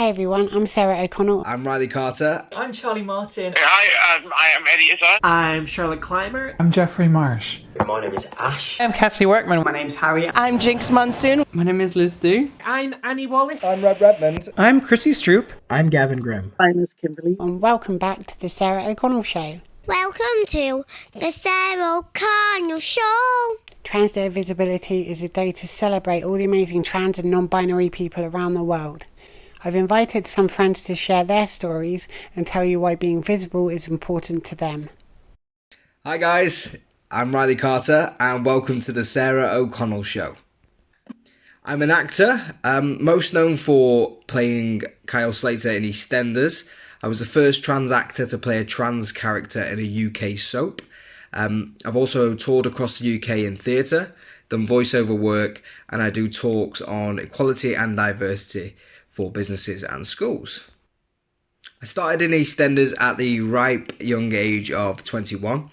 Hey everyone, I'm Sarah O'Connell. I'm Riley Carter. I'm Charlie Martin. Hi, I am Eddie Izzard. I'm Charlotte Clymer. I'm Jeffrey Marsh. My name is Ash. I'm Cassie Workman. My name's Harry. I'm Jinx Monsoon. My name is Liz Dew. I'm Annie Wallace. I'm Redmond. I'm Chrissy Stroop. I'm Gavin Grimm. I'm Miss Kimberly. And welcome back to the Sarah O'Connell Show. Welcome to the Sarah O'Connell Show. Trans Day of Visibility is a day to celebrate all the amazing trans and non-binary people around the world. I've invited some friends to share their stories and tell you why being visible is important to them. Hi guys, I'm Riley Carter and welcome to the Sarah O'Connell Show. I'm an actor, most known for playing Kyle Slater in EastEnders. I was the first trans actor to play a trans character in a UK soap. I've also toured across the UK in theatre, done voiceover work, and I do talks on equality and diversity for businesses and schools. I started in EastEnders at the ripe young age of 21,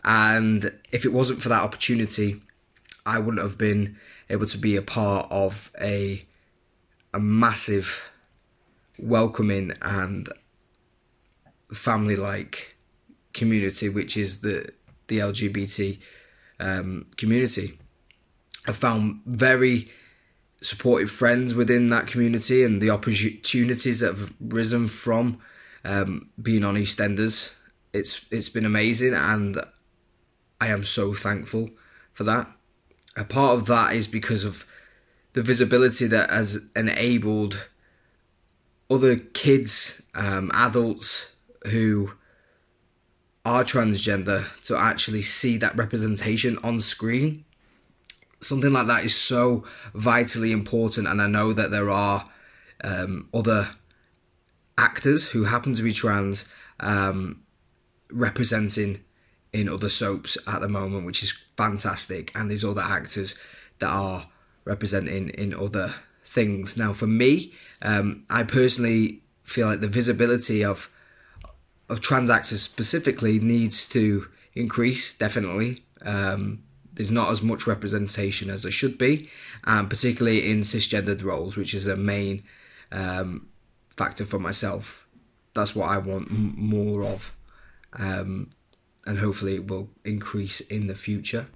and if it wasn't for that opportunity, I wouldn't have been able to be a part of a massive, welcoming and family-like community, which is the LGBT community. I found very supportive friends within that community, and the opportunities that have risen from being on EastEnders. It's been amazing, and I am so thankful for that. A part of that is because of the visibility that has enabled other kids, adults who are transgender to actually see that representation on screen. Something like that is so vitally important, and I know that there are other actors who happen to be trans representing in other soaps at the moment, which is fantastic, and there's other actors that are representing in other things. Now for me, I personally feel like the visibility of trans actors specifically needs to increase, definitely. There's not as much representation as there should be, particularly in cisgendered roles, which is a main factor for myself. That's what I want more of, and hopefully it will increase in the future.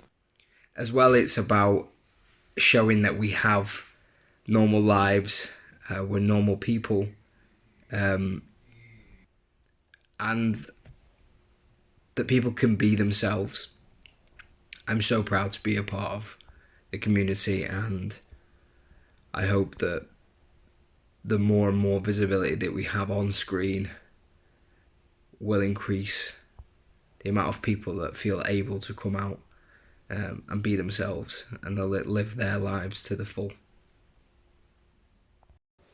As well, it's about showing that we have normal lives, we're normal people, and that people can be themselves. I'm so proud to be a part of the community, and I hope that the more and more visibility that we have on screen will increase the amount of people that feel able to come out and be themselves and live their lives to the full.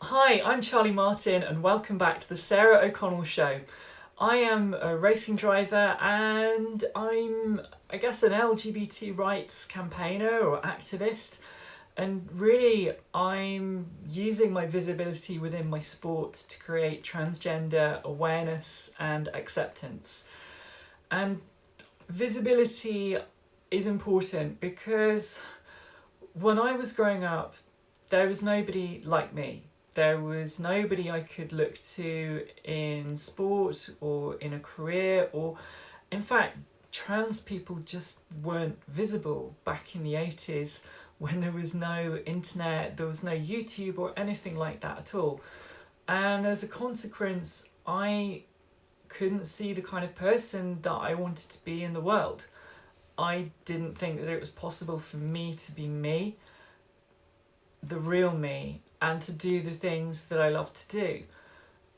Hi, I'm Charlie Martin and welcome back to the Sarah O'Connell Show. I am a racing driver and I'm, I guess, an LGBT rights campaigner or activist, and really I'm using my visibility within my sport to create transgender awareness and acceptance. And visibility is important because when I was growing up, there was nobody like me. There was nobody I could look to in sport or in a career, or in fact, trans people just weren't visible back in the 80s when there was no internet, there was no YouTube or anything like that at all. And as a consequence, I couldn't see the kind of person that I wanted to be in the world. I didn't think that it was possible for me to be me, the real me, and to do the things that I love to do.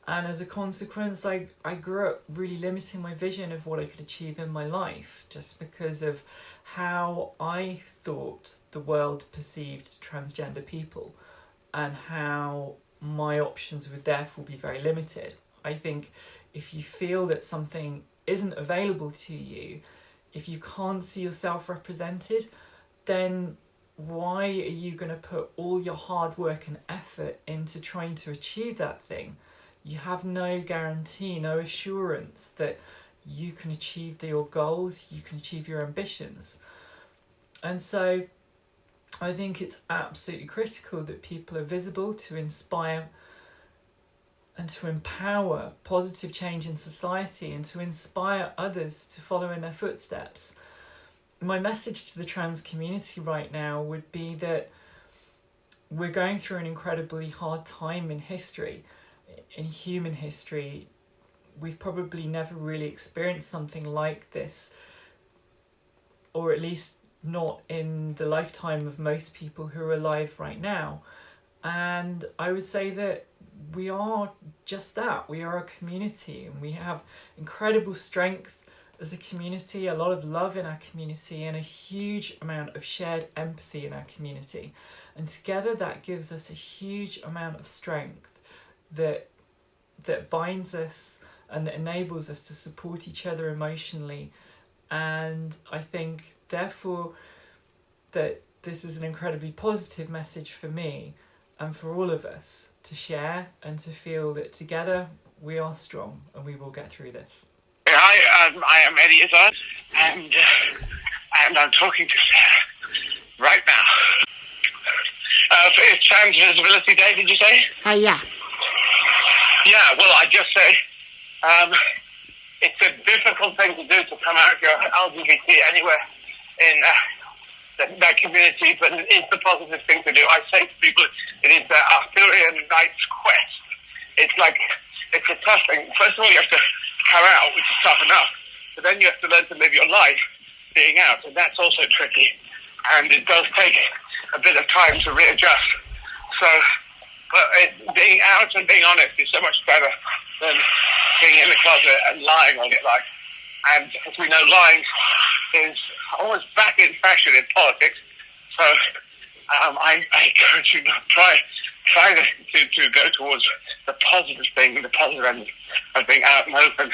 And as a consequence, I grew up really limiting my vision of what I could achieve in my life, just because of how I thought the world perceived transgender people and how my options would therefore be very limited. I think if you feel that something isn't available to you, if you can't see yourself represented, then why are you going to put all your hard work and effort into trying to achieve that thing? You have no guarantee, no assurance that you can achieve your goals, you can achieve your ambitions. And so I think it's absolutely critical that people are visible to inspire and to empower positive change in society and to inspire others to follow in their footsteps. My message to the trans community right now would be that we're going through an incredibly hard time in history, in human history. We've probably never really experienced something like this, or at least not in the lifetime of most people who are alive right now. And I would say that we are just that. We are a community, and we have incredible strength as a community, a lot of love in our community, and a huge amount of shared empathy in our community. And together that gives us a huge amount of strength that binds us and that enables us to support each other emotionally. And I think, therefore, that this is an incredibly positive message for me and for all of us to share and to feel that together we are strong and we will get through this. Hi, I am Eddie Izzard, and I'm talking to Sarah right now. It's Trans Visibility Day, did you say? Yeah. Yeah, well, I just say it's a difficult thing to do to come out if you're LGBT anywhere in that community, but it is the positive thing to do. I say to people, it is the Arthurian knight's quest. It's a tough thing. First of all, you have to come out, which is tough enough, but then you have to learn to live your life being out, and that's also tricky, and it does take a bit of time to readjust. So, but being out and being honest is so much better than being in the closet and lying on it. And as we know, lying is almost back in fashion in politics. So I encourage you to try to go towards the positive thing, the positive end of being out and open,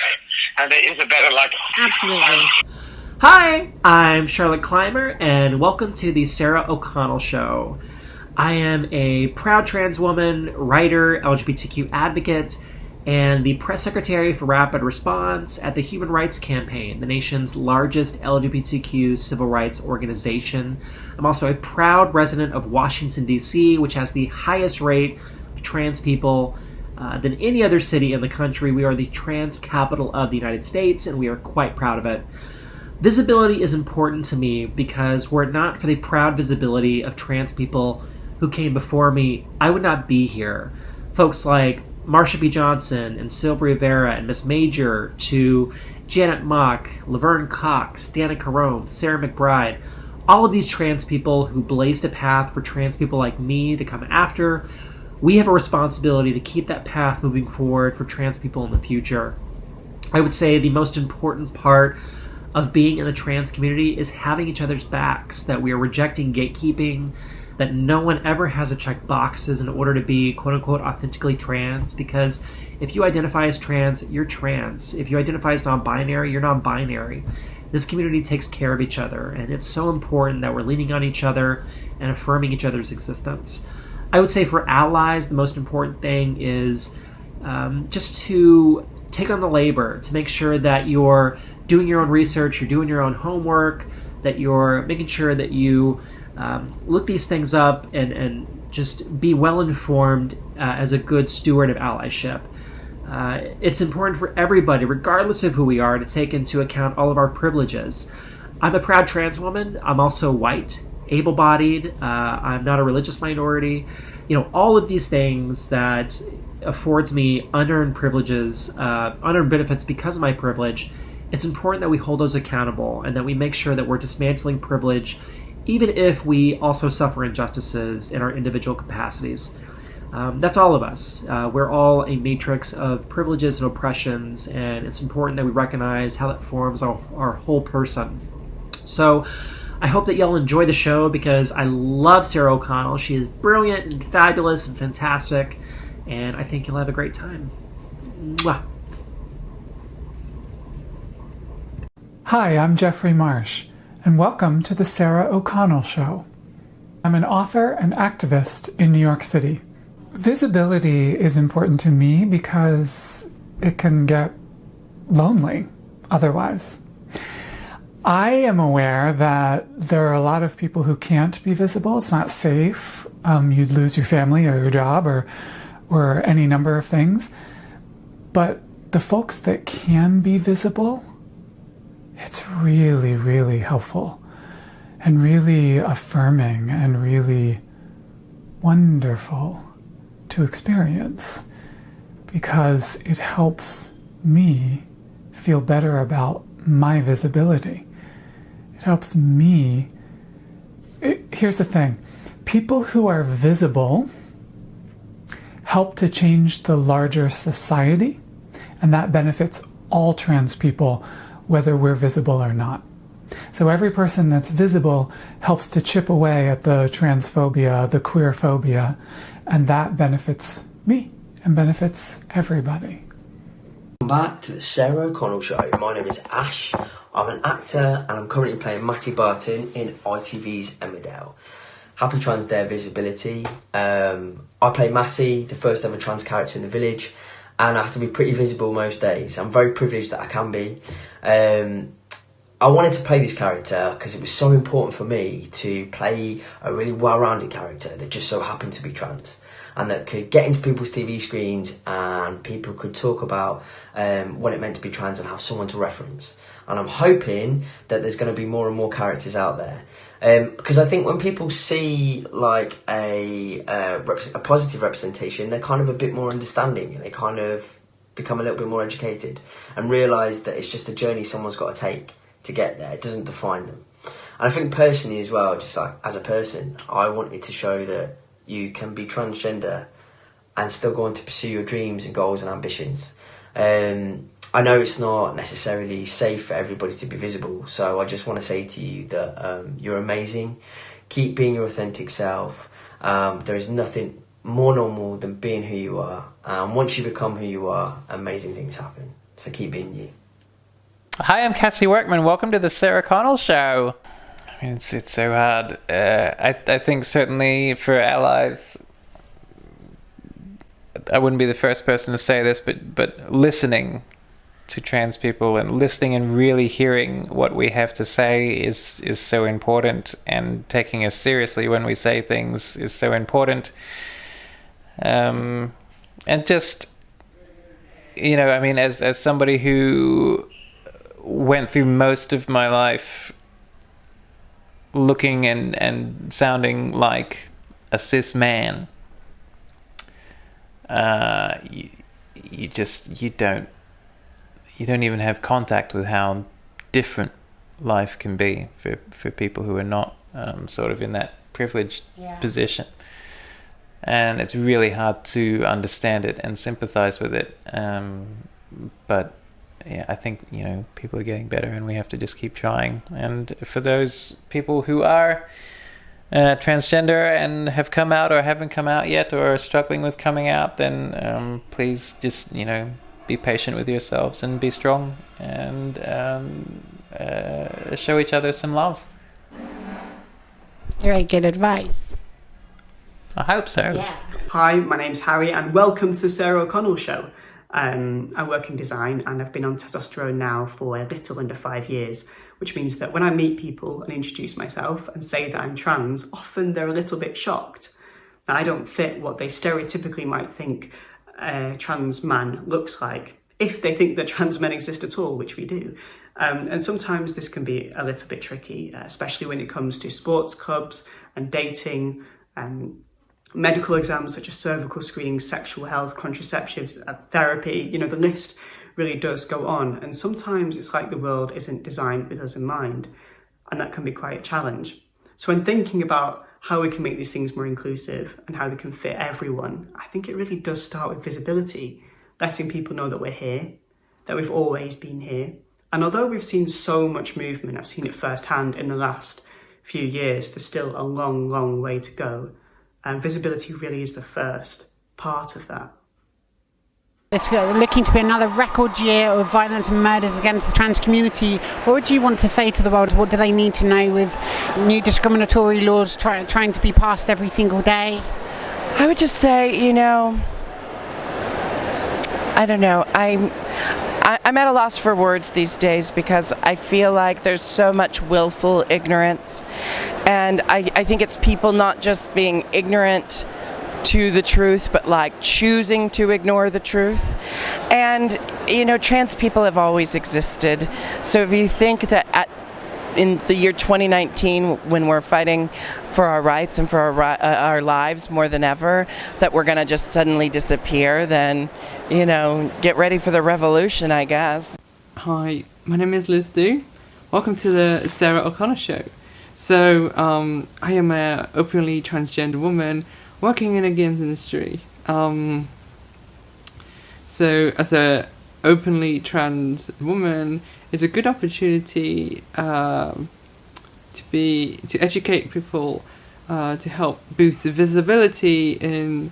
and it is a better life. Absolutely. Hi, I'm Charlotte Clymer, and welcome to the Sarah O'Connell Show. I am a proud trans woman, writer, LGBTQ advocate, and the press secretary for Rapid Response at the Human Rights Campaign, the nation's largest LGBTQ civil rights organization. I'm also a proud resident of Washington, D.C., which has the highest rate of trans people than any other city in the country. We are the trans capital of the United States, and we are quite proud of it. Visibility is important to me because were it not for the proud visibility of trans people who came before me, I would not be here. Folks like Marsha B. Johnson and Sylvia Rivera and Miss Major, to Janet Mock, Laverne Cox, Dana Carone, Sarah McBride, all of these trans people who blazed a path for trans people like me to come after. We have a responsibility to keep that path moving forward for trans people in the future. I would say the most important part of being in the trans community is having each other's backs, that we are rejecting gatekeeping, that no one ever has to check boxes in order to be quote-unquote authentically trans, because if you identify as trans, you're trans. If you identify as non-binary, you're non-binary. This community takes care of each other, and it's so important that we're leaning on each other and affirming each other's existence. I would say for allies, the most important thing is just to take on the labor, to make sure that you're doing your own research, you're doing your own homework, that you're making sure that you look these things up and just be well informed as a good steward of allyship. It's important for everybody, regardless of who we are, to take into account all of our privileges. I'm a proud trans woman. I'm also white, able-bodied. I'm not a religious minority. You know, all of these things that affords me unearned privileges, unearned benefits because of my privilege. It's important that we hold those accountable and that we make sure that we're dismantling privilege, even if we also suffer injustices in our individual capacities. That's all of us. We're all a matrix of privileges and oppressions, and it's important that we recognize how that forms our whole person. So I hope that y'all enjoy the show, because I love Sarah O'Connell. She is brilliant and fabulous and fantastic, and I think you'll have a great time. Mwah. Hi, I'm Jeffrey Marsh, and welcome to the Sarah O'Connell Show. I'm an author and activist in New York City. Visibility is important to me because it can get lonely otherwise. I am aware that there are a lot of people who can't be visible. It's not safe. You'd lose your family or your job or any number of things. But the folks that can be visible, it's really, really helpful and really affirming and really wonderful to experience, because it helps me feel better about my visibility. It helps me. Here's the thing. People who are visible help to change the larger society, and that benefits all trans people, whether we're visible or not. So every person that's visible helps to chip away at the transphobia, the queerphobia, and that benefits me and benefits everybody. Welcome back to the Sarah O'Connell Show. My name is Ash. I'm an actor and I'm currently playing Matty Barton in ITV's Emmerdale. Happy Trans Day of Visibility. I play Matty, the first ever trans character in the village, and I have to be pretty visible most days. I'm very privileged that I can be. I wanted to play this character because it was so important for me to play a really well-rounded character that just so happened to be trans, and that could get into people's TV screens and people could talk about what it meant to be trans and have someone to reference. And I'm hoping that there's going to be more and more characters out there. Because I think when people see like a positive representation, they're kind of a bit more understanding and they kind of become a little bit more educated and realise that it's just a journey someone's got to take to get there. It doesn't define them. And I think personally as well, just like as a person, I wanted to show that you can be transgender and still go on to pursue your dreams and goals and ambitions. I know it's not necessarily safe for everybody to be visible, so I just want to say to you that you're amazing. Keep being your authentic self. There is nothing more normal than being who you are. Once you become who you are, amazing things happen. So keep being you. Hi, I'm Cassie Workman. Welcome to the Sarah O'Connell Show. I mean, it's so hard. I think certainly for allies, I wouldn't be the first person to say this, but listening to trans people and listening and really hearing what we have to say is so important, and taking us seriously when we say things is so important. And just, you know, I mean, as somebody who went through most of my life looking and sounding like a cis man, you don't even have contact with how different life can be for people who are not sort of in that privileged position. And it's really hard to understand it and sympathize with it. But yeah, I think, you know, people are getting better and we have to just keep trying. And for those people who are transgender and have come out or haven't come out yet or are struggling with coming out, then please just, you know, be patient with yourselves and be strong and show each other some love. Very good advice. I hope so. Yeah. Hi, my name's Harry and welcome to the Sarah O'Connell Show. I work in design and I've been on testosterone now for a little under 5 years, which means that when I meet people and introduce myself and say that I'm trans, often they're a little bit shocked that I don't fit what they stereotypically might think a trans man looks like, if they think that trans men exist at all, which we do. And sometimes this can be a little bit tricky, especially when it comes to sports clubs and dating, medical exams such as cervical screening, sexual health, contraceptives, therapy. You know, the list really does go on. And sometimes it's like the world isn't designed with us in mind, and that can be quite a challenge. So when thinking about how we can make these things more inclusive and how they can fit everyone, I think it really does start with visibility, letting people know that we're here, that we've always been here. And although we've seen so much movement, I've seen it firsthand in the last few years, there's still a long, long way to go. And visibility really is the first part of that. It's looking to be another record year of violence and murders against the trans community. What would you want to say to the world? What do they need to know with new discriminatory laws trying to be passed every single day? I would just say, you know, I don't know. I'm at a loss for words these days because I feel like there's so much willful ignorance. And I think it's people not just being ignorant to the truth, but like choosing to ignore the truth. And, you know, trans people have always existed. So if you think that in the year 2019, when we're fighting for our rights and for our lives more than ever, that we're going to just suddenly disappear, then, you know, get ready for the revolution, I guess. Hi, my name is Liz Du. Welcome to the Sarah O'Connor Show. So, I am an openly transgender woman working in a games industry. So, as a openly trans woman, it's a good opportunity to educate people, to help boost the visibility in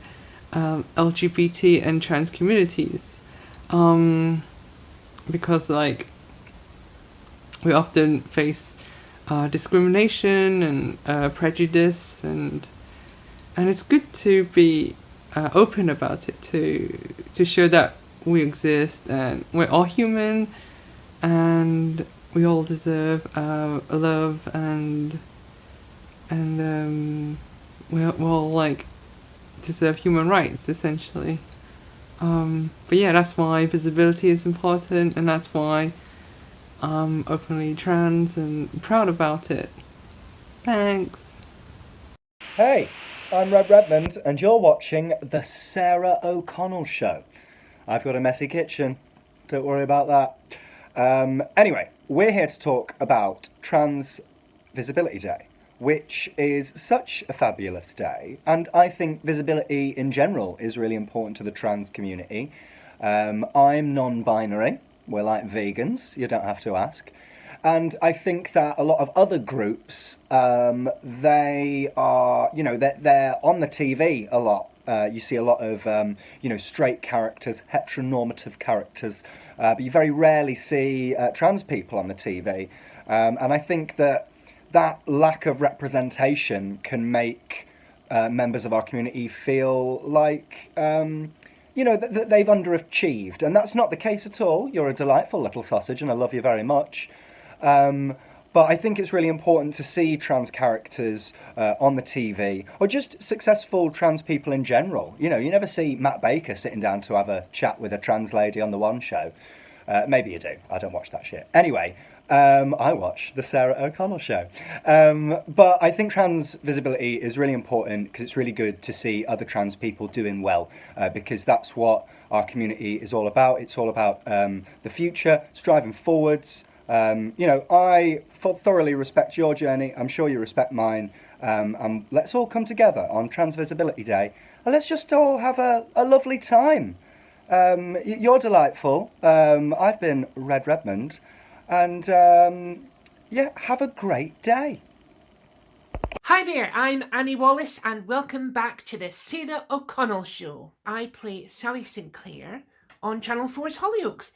LGBT and trans communities, because like we often face discrimination and prejudice, and it's good to be open about it, to show that we exist and we're all human and we all deserve love, and we all like deserve human rights essentially. But yeah, that's why visibility is important, and that's why I'm openly trans and proud about it. Thanks. Hey, I'm Redmond, and you're watching The Sarah O'Connell Show. I've got a messy kitchen, don't worry about that. Anyway, we're here to talk about Trans Visibility Day, which is such a fabulous day, and I think visibility in general is really important to the trans community. I'm non-binary. We're like vegans, you don't have to ask. And I think that a lot of other groups, they are, you know, they're on the TV a lot. You see a lot of, you know, straight characters, heteronormative characters, but you very rarely see trans people on the TV. And I think that lack of representation can make members of our community feel like, you know, that they've underachieved. And that's not the case at all. You're a delightful little sausage and I love you very much. But I think it's really important to see trans characters on the TV, or just successful trans people in general. You know, you never see Matt Baker sitting down to have a chat with a trans lady on The One Show. Maybe you do. I don't watch that shit. Anyway, I watch The Sarah O'Connell Show. But I think trans visibility is really important because it's really good to see other trans people doing well, because that's what our community is all about. It's all about the future, striving forwards. You know, I thoroughly respect your journey. I'm sure you respect mine. And let's all come together on Trans Visibility Day and let's just all have a lovely time. You're delightful. I've been Redmond. And yeah, have a great day. Hi there, I'm Annie Wallace and welcome back to the Sarah O'Connell Show. I play Sally Sinclair on Channel 4's HOLLYOAKS,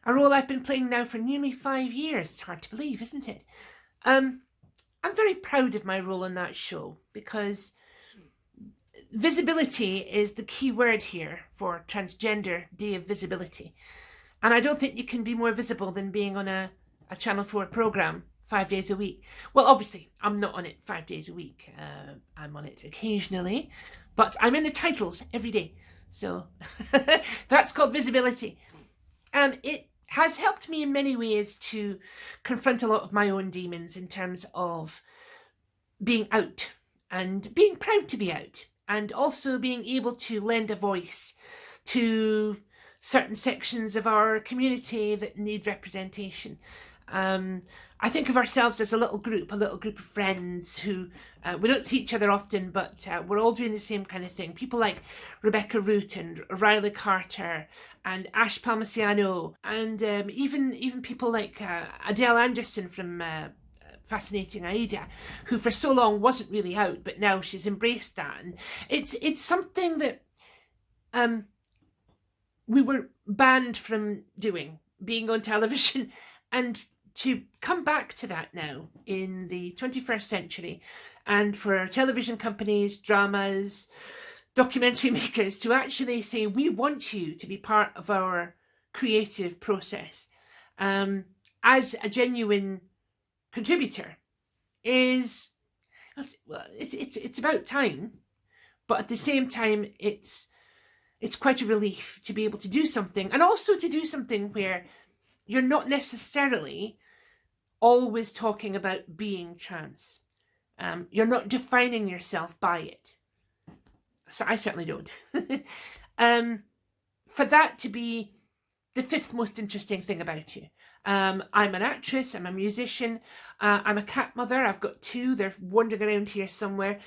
a role I've been playing now for nearly 5 years. It's hard to believe, isn't it? I'm very proud of my role on that show because visibility is the key word here for Transgender Day of Visibility. And I don't think you can be more visible than being on a Channel 4 programme 5 days a week. Well, obviously, I'm not on it 5 days a week. I'm on it occasionally, but I'm in the titles every day. So that's called visibility. It has helped me in many ways to confront a lot of my own demons in terms of being out and being proud to be out, and also being able to lend a voice to certain sections of our community that need representation. I think of ourselves as a little group of friends who, we don't see each other often, but we're all doing the same kind of thing. People like Rebecca Root and Riley Carter and Ash Palmasiano, and even people like Adele Anderson from Fascinating Aida, who for so long wasn't really out, but now she's embraced that. And it's something that we were banned from doing, being on television, and to come back to that now in the 21st century, and for television companies, dramas, documentary makers to actually say, we want you to be part of our creative process as a genuine contributor, is, well, it's about time. But at the same time, it's quite a relief to be able to do something, and also to do something where you're not necessarily always talking about being trans. You're not defining yourself by it. So I certainly don't. For that to be the fifth most interesting thing about you. I'm an actress, I'm a musician, I'm a cat mother, I've got two, they're wandering around here somewhere.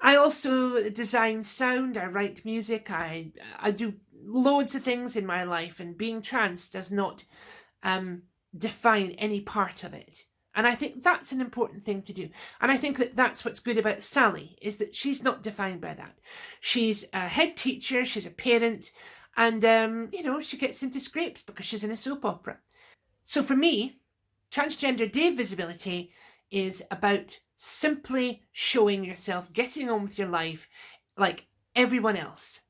I also design sound, I write music, I do loads of things in my life, and being trans does not define any part of it. And I think that's an important thing to do. And I think that that's what's good about Sally, is that she's not defined by that. She's a head teacher, she's a parent, and, she gets into scrapes because she's in a soap opera. So for me, Transgender Day of Visibility is about simply showing yourself, getting on with your life like everyone else.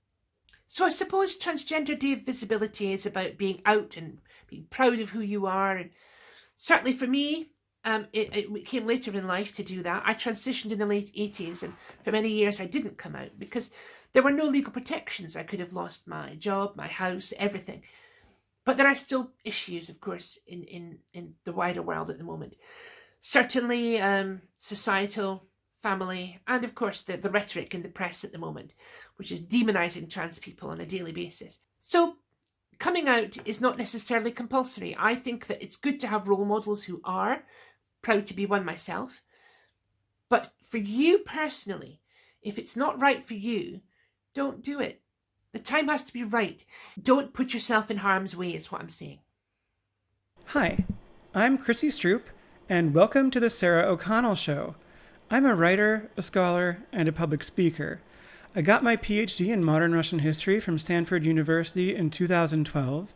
So I suppose Transgender Day of Visibility is about being out and being proud of who you are. And certainly for me, it came later in life to do that. I transitioned in the late 80s, and for many years I didn't come out because there were no legal protections. I could have lost my job, my house, everything. But there are still issues, of course, in the wider world at the moment. Certainly societal, family, and of course the rhetoric in the press at the moment, which is demonising trans people on a daily basis. So coming out is not necessarily compulsory. I think that it's good to have role models who are, proud to be one myself. But for you personally, if it's not right for you, don't do it. The time has to be right. Don't put yourself in harm's way is what I'm saying. Hi, I'm Chrissy Stroop, and welcome to the Sarah O'Connell Show. I'm a writer, a scholar, and a public speaker. I got my PhD in modern Russian history from Stanford University in 2012,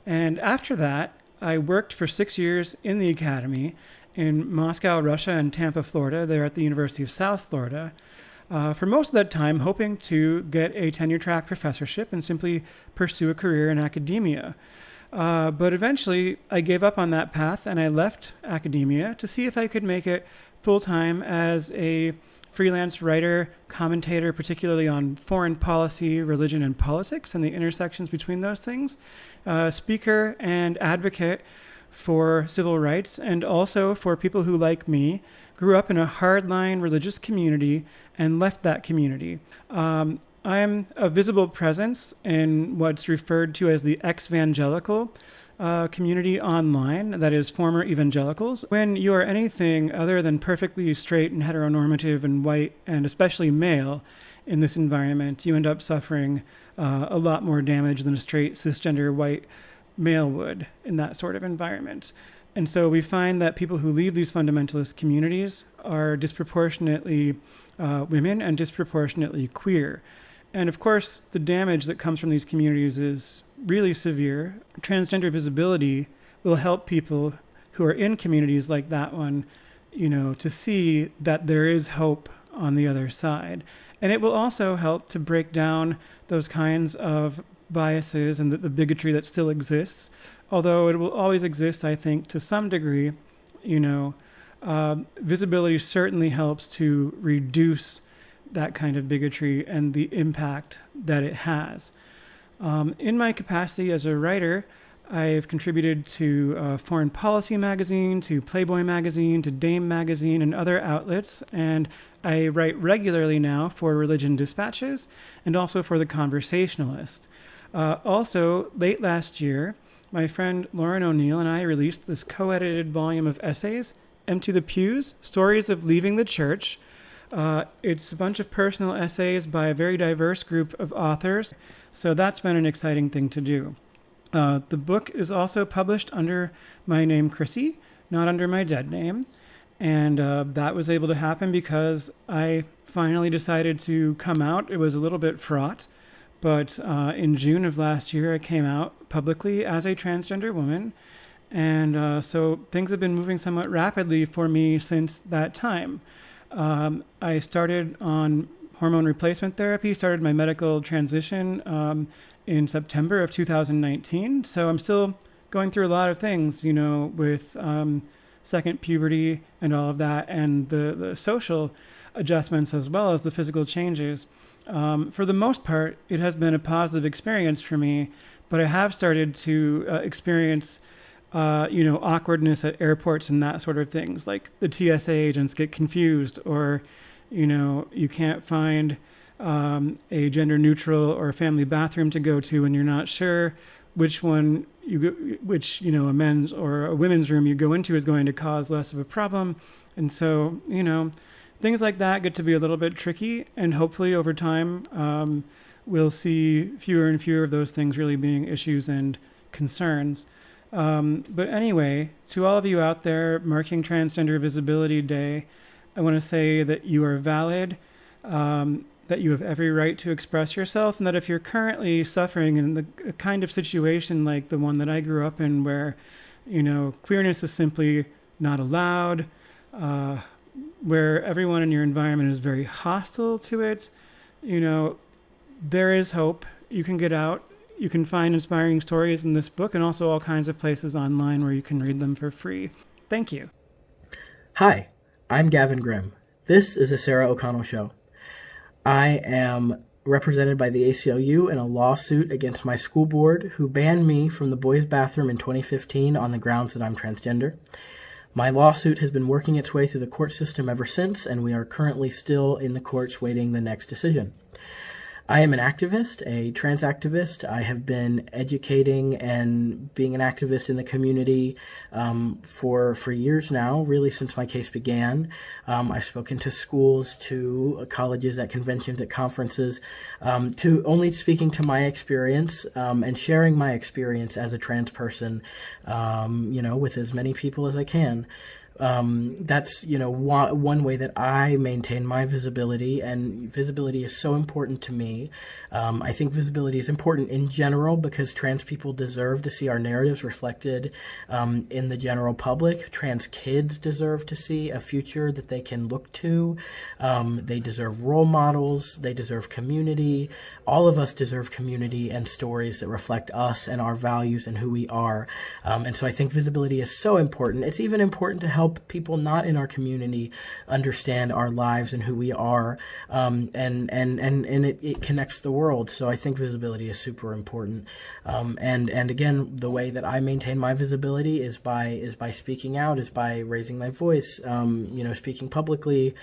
and after that, I worked for 6 years in the academy in Moscow, Russia, and Tampa, Florida, there at the University of South Florida, for most of that time hoping to get a tenure-track professorship and simply pursue a career in academia. But eventually, I gave up on that path and I left academia to see if I could make it full-time as a freelance writer, commentator, particularly on foreign policy, religion, and politics, and the intersections between those things, speaker and advocate for civil rights, and also for people who, like me, grew up in a hardline religious community and left that community. I'm a visible presence in what's referred to as the ex-evangelical community online, that is, former evangelicals. When you are anything other than perfectly straight and heteronormative and white, and especially male, in this environment, you end up suffering a lot more damage than a straight cisgender white male would in that sort of environment. And so we find that people who leave these fundamentalist communities are disproportionately women and disproportionately queer. And of course, the damage that comes from these communities is really severe. Transgender visibility will help people who are in communities like that one, to see that there is hope on the other side. And it will also help to break down those kinds of biases and the bigotry that still exists, although it will always exist, I think, to some degree. Visibility certainly helps to reduce that kind of bigotry and the impact that it has. In my capacity as a writer, I've contributed to Foreign Policy magazine, to Playboy magazine, to Dame magazine, and other outlets, and I write regularly now for Religion Dispatches and also for The Conversationalist. Also, late last year, my friend Lauren O'Neill and I released this co-edited volume of essays, Empty the Pews, Stories of Leaving the Church. It's a bunch of personal essays by a very diverse group of authors, so that's been an exciting thing to do. The book is also published under my name, Chrissy, not under my dead name, and that was able to happen because I finally decided to come out. It was a little bit fraught, but in June of last year, I came out publicly as a transgender woman, and so things have been moving somewhat rapidly for me since that time. I started on hormone replacement therapy, started my medical transition in September of 2019. So I'm still going through a lot of things, with second puberty and all of that, and the social adjustments as well as the physical changes. For the most part, it has been a positive experience for me, but I have started to experience awkwardness at airports and that sort of things. Like the TSA agents get confused, or, you can't find a gender neutral or family bathroom to go to, and you're not sure which one a men's or a women's room you go into is going to cause less of a problem. And so, things like that get to be a little bit tricky, and hopefully over time, we'll see fewer and fewer of those things really being issues and concerns. But anyway, to all of you out there marking Transgender Visibility Day, I want to say that you are valid, that you have every right to express yourself, and that if you're currently suffering in the kind of situation like the one that I grew up in, where, queerness is simply not allowed, where everyone in your environment is very hostile to it, there is hope. You can get out. You can find inspiring stories in this book, and also all kinds of places online where you can read them for free. Thank you. Hi, I'm Gavin Grimm. This is the Sarah O'Connell Show. I am represented by the ACLU in a lawsuit against my school board, who banned me from the boys' bathroom in 2015 on the grounds that I'm transgender. My lawsuit has been working its way through the court system ever since, and we are currently still in the courts waiting the next decision. I am an activist, a trans activist. I have been educating and being an activist in the community for years now, really since my case began. I've spoken to schools, to colleges, at conventions, at conferences, to only speaking to my experience and sharing my experience as a trans person, with as many people as I can. That's, one way that I maintain my visibility, and visibility is so important to me. I think visibility is important in general because trans people deserve to see our narratives reflected in the general public. Trans kids deserve to see a future that they can look to. They deserve role models. They deserve community. All of us deserve community and stories that reflect us and our values and who we are. And so I think visibility is so important. It's even important to help people not in our community understand our lives and who we are, and it connects the world. So I think visibility is super important. And again, the way that I maintain my visibility is by speaking out, is by raising my voice, speaking publicly,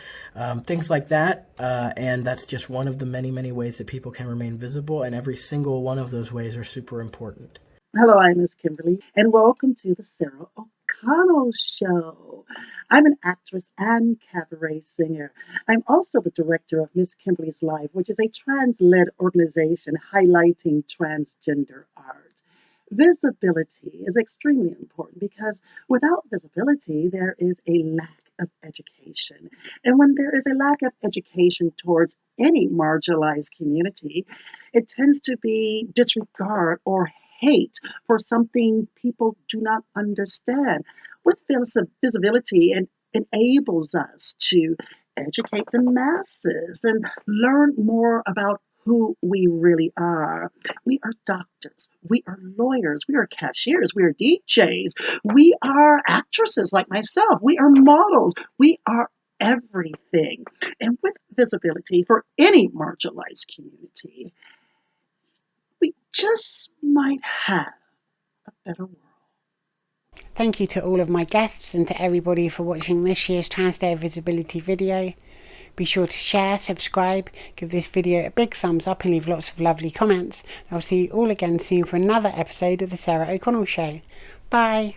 things like that. And that's just one of the many, many ways that people can remain visible, and every single one of those ways are super important. Hello, I'm Miss Kimberly, and welcome to the Sarah O'Connell Show. I'm an actress and cabaret singer. I'm also the director of Miss Kimberly's Live, which is a trans-led organization highlighting transgender art. Visibility is extremely important because without visibility, there is a lack of education. And when there is a lack of education towards any marginalized community, it tends to be disregard or hate for something people do not understand. With visibility, it enables us to educate the masses and learn more about who we really are. We are doctors, we are lawyers, we are cashiers, we are DJs, we are actresses like myself, we are models, we are everything. And with visibility for any marginalized community, we just might have a better world. Thank you to all of my guests and to everybody for watching this year's Trans Day of Visibility video. Be sure to share, subscribe, give this video a big thumbs up and leave lots of lovely comments. I'll see you all again soon for another episode of the Sarah O'Connell Show. Bye!